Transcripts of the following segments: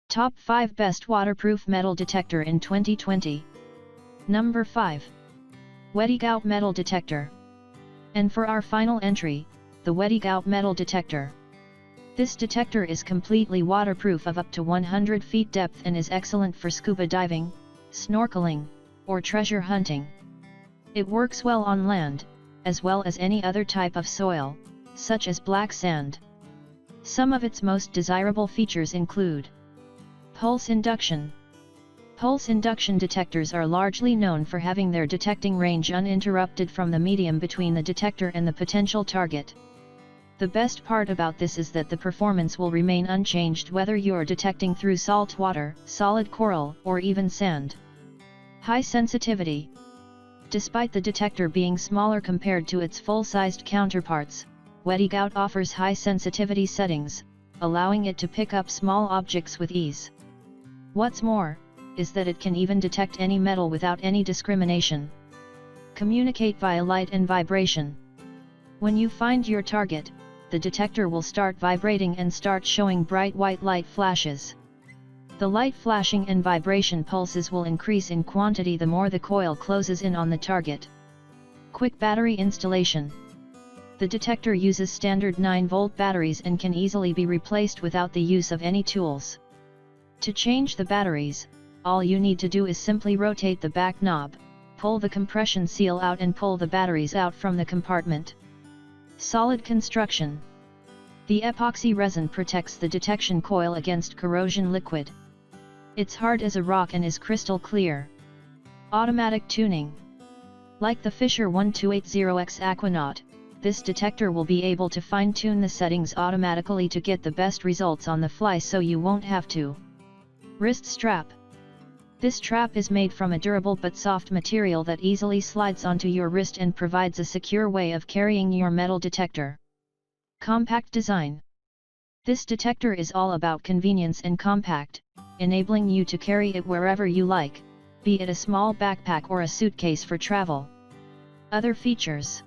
Top 5 Best Waterproof Metal Detector in 2020. Number 5. Wedigout Metal Detector. And for our final entry, the Wedigout Metal Detector. This detector is completely waterproof of up to 100 feet depth and is excellent for scuba diving, snorkeling, or treasure hunting. It works well on land, as well as any other type of soil, such as black sand. Some of its most desirable features include pulse induction. Pulse induction detectors are largely known for having their detecting range uninterrupted from the medium between the detector and the potential target. The best part about this is that the performance will remain unchanged whether you're detecting through salt water, solid coral, or even sand. High sensitivity. Despite the detector being smaller compared to its full-sized counterparts, Wedigout offers high sensitivity settings, allowing it to pick up small objects with ease. What's more, is that it can even detect any metal without any discrimination. Communicate via light and vibration. When you find your target, the detector will start vibrating and start showing bright white light flashes. The light flashing and vibration pulses will increase in quantity the more the coil closes in on the target. Quick battery installation. The detector uses standard 9-volt batteries and can easily be replaced without the use of any tools. To change the batteries, all you need to do is simply rotate the back knob, pull the compression seal out and pull the batteries out from the compartment. Solid construction. The epoxy resin protects the detection coil against corrosion liquid. It's hard as a rock and is crystal clear. Automatic tuning. Like the Fisher 1280X Aquanaut, this detector will be able to fine-tune the settings automatically to get the best results on the fly so you won't have to. Wrist strap. This strap is made from a durable but soft material that easily slides onto your wrist and provides a secure way of carrying your metal detector. Compact design. This detector is all about convenience and compact, enabling you to carry it wherever you like, be it a small backpack or a suitcase for travel. Other features.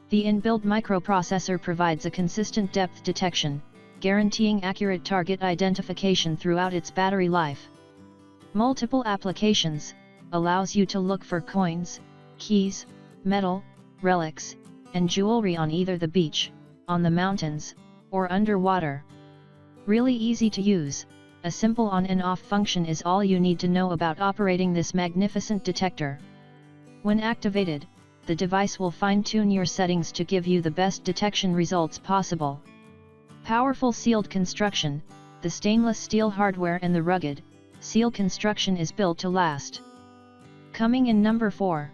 The inbuilt microprocessor provides a consistent depth detection, guaranteeing accurate target identification throughout its battery life. Multiple applications, allows you to look for coins, keys, metal, relics, and jewelry on either the beach, on the mountains, or underwater. Really easy to use, a simple on and off function is all you need to know about operating this magnificent detector. When activated, the device will fine-tune your settings to give you the best detection results possible. Powerful sealed construction. The stainless steel hardware and the rugged, seal construction is built to last. Coming in number 4.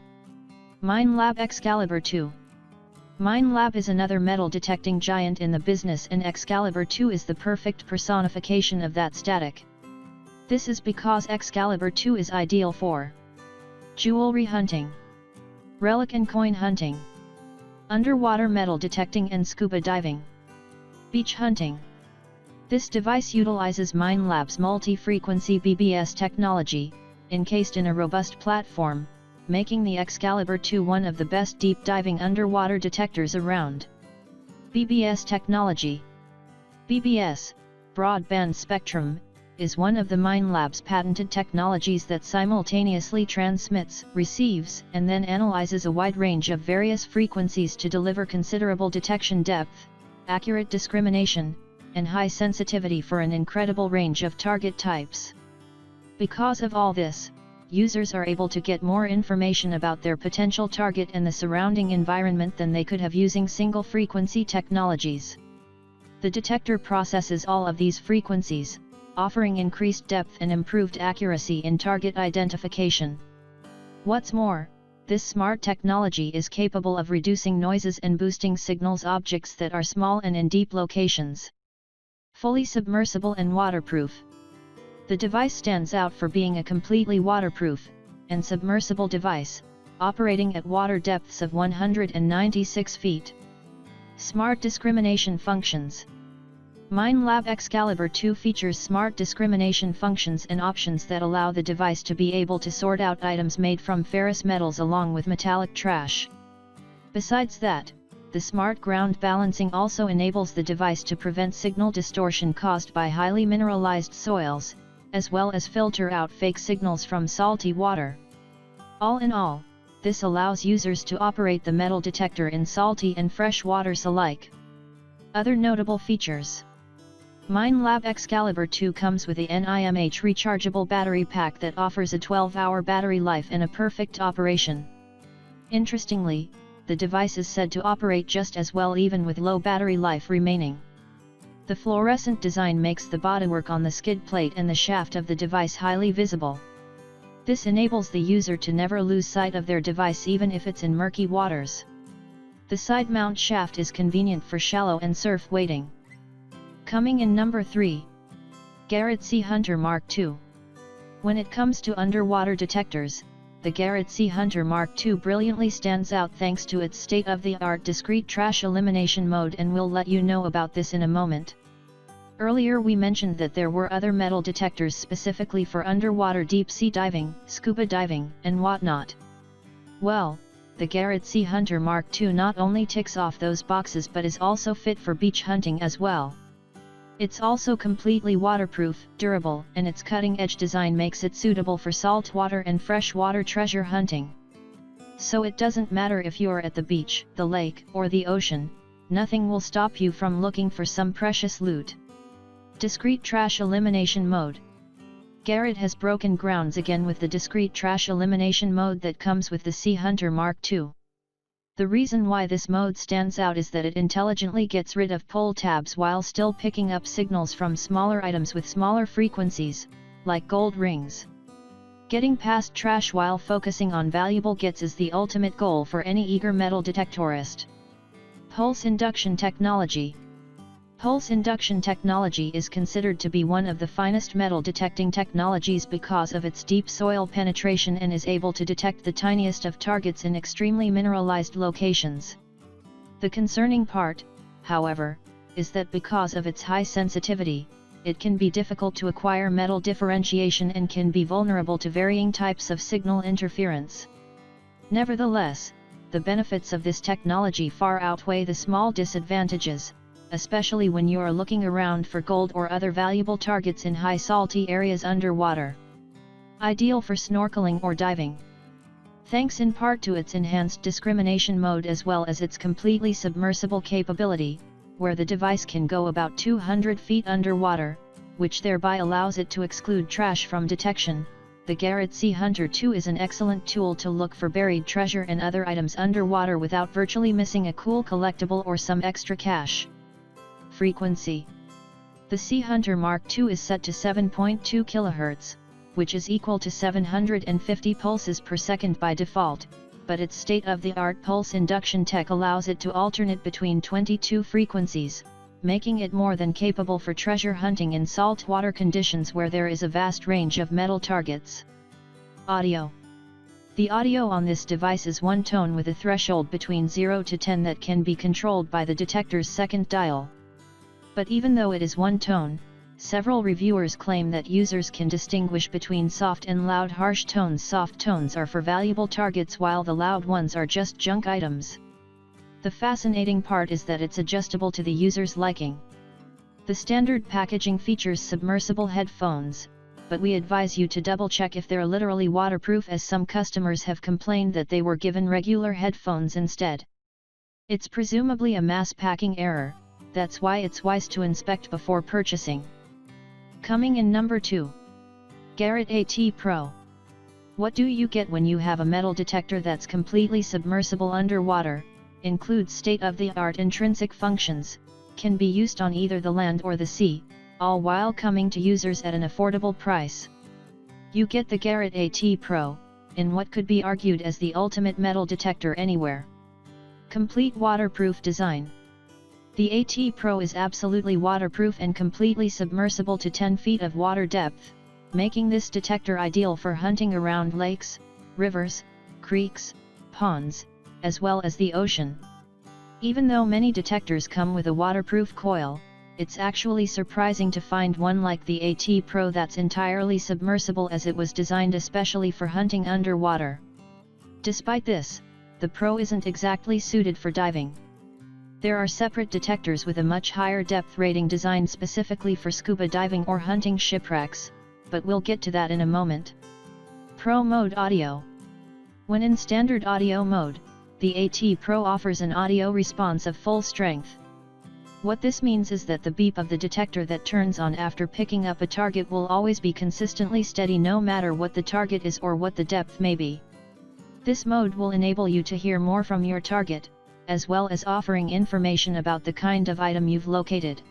Minelab Excalibur 2. Minelab is another metal detecting giant in the business, and Excalibur 2 is the perfect personification of that static. This is because Excalibur 2 is ideal for jewelry hunting, relic and coin hunting, underwater metal detecting and scuba diving, beach hunting. This device utilizes Minelab's multi-frequency BBS technology, encased in a robust platform, making the Excalibur 2 one of the best deep diving underwater detectors around. BBS technology. BBS, broadband spectrum, is one of the Minelab's patented technologies that simultaneously transmits, receives, and then analyzes a wide range of various frequencies to deliver considerable detection depth, accurate discrimination, and high sensitivity for an incredible range of target types. Because of all this, users are able to get more information about their potential target and the surrounding environment than they could have using single-frequency technologies. The detector processes all of these frequencies, offering increased depth and improved accuracy in target identification. What's more, this smart technology is capable of reducing noises and boosting signals objects that are small and in deep locations. Fully submersible and waterproof. The device stands out for being a completely waterproof and submersible device, operating at water depths of 196 feet. Smart discrimination functions. Minelab Excalibur 2 features smart discrimination functions and options that allow the device to be able to sort out items made from ferrous metals along with metallic trash. Besides that, the smart ground balancing also enables the device to prevent signal distortion caused by highly mineralized soils, as well as filter out fake signals from salty water. All in all, this allows users to operate the metal detector in salty and fresh waters alike. Other notable features. Minelab Excalibur 2 comes with a NIMH rechargeable battery pack that offers a 12-hour battery life and a perfect operation. Interestingly, the device is said to operate just as well even with low battery life remaining. The fluorescent design makes the bodywork on the skid plate and the shaft of the device highly visible. This enables the user to never lose sight of their device even if it's in murky waters. The side mount shaft is convenient for shallow and surf wading. Coming in number 3. Garrett Sea Hunter Mark II. When it comes to underwater detectors, the Garrett Sea Hunter Mark II brilliantly stands out thanks to its state-of-the-art discrete trash elimination mode, and we'll let you know about this in a moment. Earlier we mentioned that there were other metal detectors specifically for underwater deep-sea diving, scuba diving, and whatnot. Well, the Garrett Sea Hunter Mark II not only ticks off those boxes but is also fit for beach hunting as well. It's also completely waterproof, durable, and its cutting-edge design makes it suitable for saltwater and freshwater treasure hunting. So it doesn't matter if you're at the beach, the lake, or the ocean, nothing will stop you from looking for some precious loot. Discrete Trash Elimination Mode. Garrett has broken grounds again with the discrete trash elimination mode that comes with the Sea Hunter Mark II. The reason why this mode stands out is that it intelligently gets rid of pull tabs while still picking up signals from smaller items with smaller frequencies, like gold rings. Getting past trash while focusing on valuable gets is the ultimate goal for any eager metal detectorist. Pulse induction technology. Pulse induction technology is considered to be one of the finest metal detecting technologies because of its deep soil penetration and is able to detect the tiniest of targets in extremely mineralized locations. The concerning part, however, is that because of its high sensitivity, it can be difficult to acquire metal differentiation and can be vulnerable to varying types of signal interference. Nevertheless, the benefits of this technology far outweigh the small disadvantages, especially when you are looking around for gold or other valuable targets in high salty areas underwater. Ideal for snorkeling or diving. Thanks in part to its enhanced discrimination mode as well as its completely submersible capability, where the device can go about 200 feet underwater, which thereby allows it to exclude trash from detection, the Garrett Sea Hunter 2 is an excellent tool to look for buried treasure and other items underwater without virtually missing a cool collectible or some extra cash. Frequency. The Sea Hunter Mark II is set to 7.2 kHz, which is equal to 750 pulses per second by default, but its state-of-the-art pulse induction tech allows it to alternate between 22 frequencies, making it more than capable for treasure hunting in saltwater conditions where there is a vast range of metal targets. Audio. The audio on this device is one tone with a threshold between 0 to 10 that can be controlled by the detector's second dial. But even though it is one tone, several reviewers claim that users can distinguish between soft and loud harsh tones. Soft tones are for valuable targets while the loud ones are just junk items. The fascinating part is that it's adjustable to the user's liking. The standard packaging features submersible headphones, but we advise you to double-check if they're literally waterproof, as some customers have complained that they were given regular headphones instead. It's presumably a mass packing error. That's why it's wise to inspect before purchasing. Coming in number 2. Garrett AT Pro. What do you get when you have a metal detector that's completely submersible underwater, includes state-of-the-art intrinsic functions, can be used on either the land or the sea, all while coming to users at an affordable price? You get the Garrett AT Pro, in what could be argued as the ultimate metal detector anywhere. Complete waterproof design. The AT Pro is absolutely waterproof and completely submersible to 10 feet of water depth, making this detector ideal for hunting around lakes, rivers, creeks, ponds, as well as the ocean. Even though many detectors come with a waterproof coil, it's actually surprising to find one like the AT Pro that's entirely submersible, as it was designed especially for hunting underwater. Despite this, the Pro isn't exactly suited for diving. There are separate detectors with a much higher depth rating designed specifically for scuba diving or hunting shipwrecks, but we'll get to that in a moment. Pro Mode Audio. When in standard audio mode, the AT Pro offers an audio response of full strength. What this means is that the beep of the detector that turns on after picking up a target will always be consistently steady no matter what the target is or what the depth may be. This mode will enable you to hear more from your target, as well as offering information about the kind of item you've located.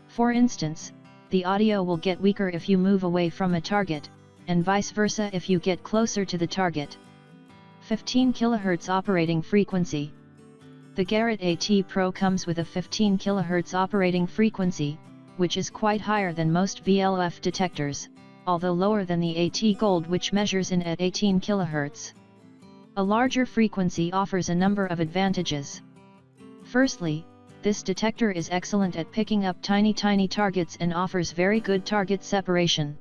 For instance, the audio will get weaker if you move away from a target, and vice versa if you get closer to the target. 15 kHz operating frequency. The Garrett AT Pro comes with a 15 kHz operating frequency, which is quite higher than most VLF detectors, although lower than the AT Gold, which measures in at 18 kHz. A larger frequency offers a number of advantages. Firstly, this detector is excellent at picking up tiny targets and offers very good target separation.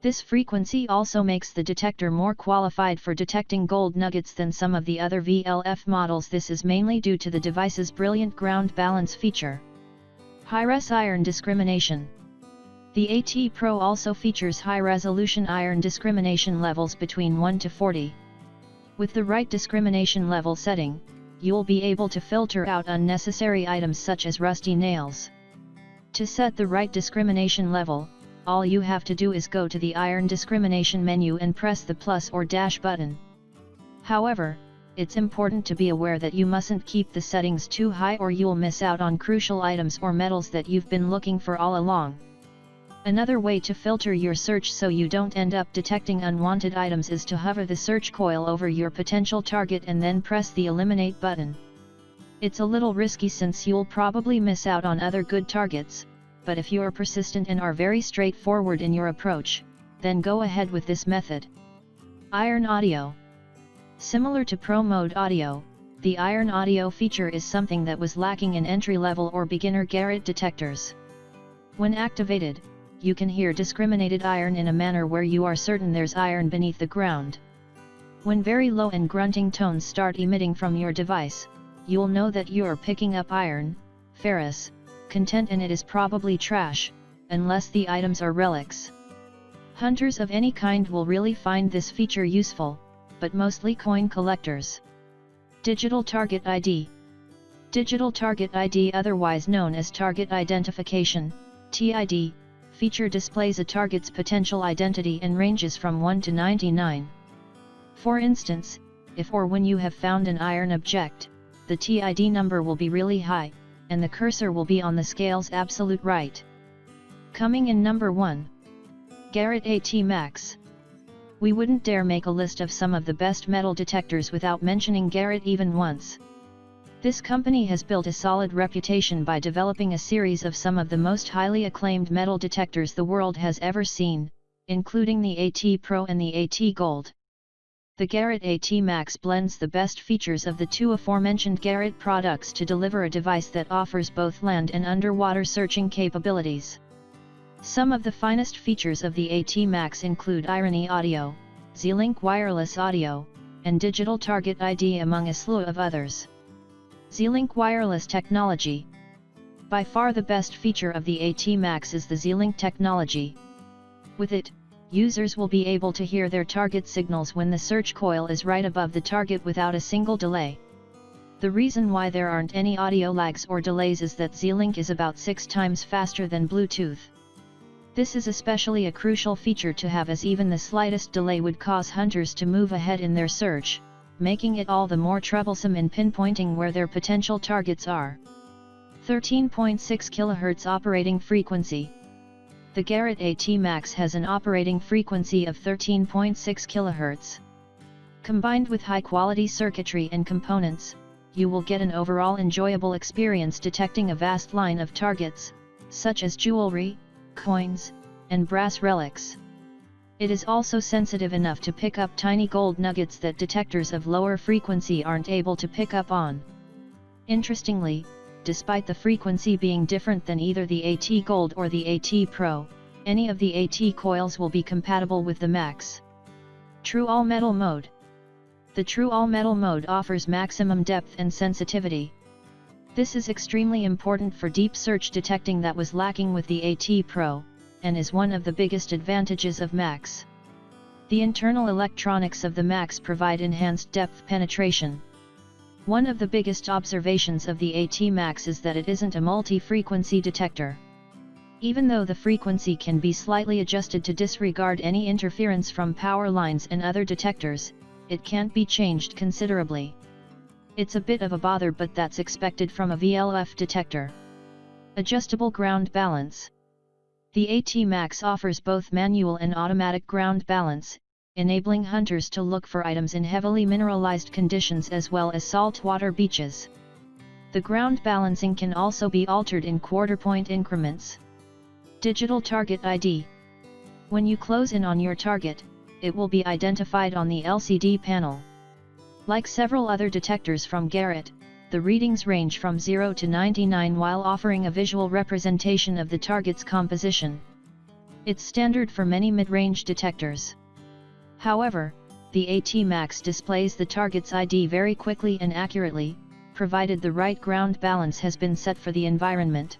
This frequency also makes the detector more qualified for detecting gold nuggets than some of the other VLF models. This is mainly due to the device's brilliant ground balance feature. High-res iron discrimination. The AT Pro also features high-resolution iron discrimination levels between 1 to 40. With the right discrimination level setting, you'll be able to filter out unnecessary items such as rusty nails. To set the right discrimination level, all you have to do is go to the iron discrimination menu and press the plus or dash button. However, it's important to be aware that you mustn't keep the settings too high or you'll miss out on crucial items or metals that you've been looking for all along. Another way to filter your search so you don't end up detecting unwanted items is to hover the search coil over your potential target and then press the eliminate button. It's a little risky since you'll probably miss out on other good targets, but if you're persistent and are very straightforward in your approach, then go ahead with this method. Iron Audio. Similar to Pro Mode Audio, the Iron Audio feature is something that was lacking in entry-level or beginner Garrett detectors. When activated, you can hear discriminated iron in a manner where you are certain there's iron beneath the ground. When very low and grunting tones start emitting from your device, you'll know that you're picking up iron, ferrous, content, and it is probably trash, unless the items are relics. Hunters of any kind will really find this feature useful, but mostly coin collectors. Digital Target ID. Digital Target ID, otherwise known as Target Identification, TID, feature displays a target's potential identity and ranges from 1 to 99. For instance, if or when you have found an iron object, the TID number will be really high, and the cursor will be on the scale's absolute right. Coming in number 1. Garrett AT Max. We wouldn't dare make a list of some of the best metal detectors without mentioning Garrett even once. This company has built a solid reputation by developing a series of some of the most highly acclaimed metal detectors the world has ever seen, including the AT Pro and the AT Gold. The Garrett AT Max blends the best features of the two aforementioned Garrett products to deliver a device that offers both land and underwater searching capabilities. Some of the finest features of the AT Max include Irony Audio, Z-Link Wireless Audio, and Digital Target ID, among a slew of others. Z-Link Wireless Technology. By far the best feature of the AT Max is the Z-Link technology. With it, users will be able to hear their target signals when the search coil is right above the target without a single delay. The reason why there aren't any audio lags or delays is that Z-Link is about 6 times faster than Bluetooth. This is especially a crucial feature to have, as even the slightest delay would cause hunters to move ahead in their search, making it all the more troublesome in pinpointing where their potential targets are. 13.6 kHz operating frequency. The Garrett AT Max has an operating frequency of 13.6 kHz. Combined with high-quality circuitry and components, you will get an overall enjoyable experience detecting a vast line of targets, such as jewelry, coins, and brass relics. It is also sensitive enough to pick up tiny gold nuggets that detectors of lower frequency aren't able to pick up on. Interestingly, despite the frequency being different than either the AT Gold or the AT Pro, any of the AT coils will be compatible with the Max. True All Metal Mode. The True All Metal mode offers maximum depth and sensitivity. This is extremely important for deep search detecting that was lacking with the AT Pro, and is one of the biggest advantages of Max. The internal electronics of the Max provide enhanced depth penetration. One of the biggest observations of the AT Max is that it isn't a multi-frequency detector. Even though the frequency can be slightly adjusted to disregard any interference from power lines and other detectors, it can't be changed considerably. It's a bit of a bother, but that's expected from a VLF detector. Adjustable ground balance. The AT Max offers both manual and automatic ground balance, enabling hunters to look for items in heavily mineralized conditions as well as saltwater beaches. The ground balancing can also be altered in quarter-point increments. Digital Target ID. When you close in on your target, it will be identified on the LCD panel. Like several other detectors from Garrett, the readings range from 0 to 99 while offering a visual representation of the target's composition. It's standard for many mid-range detectors. However, the AT Max displays the target's ID very quickly and accurately, provided the right ground balance has been set for the environment.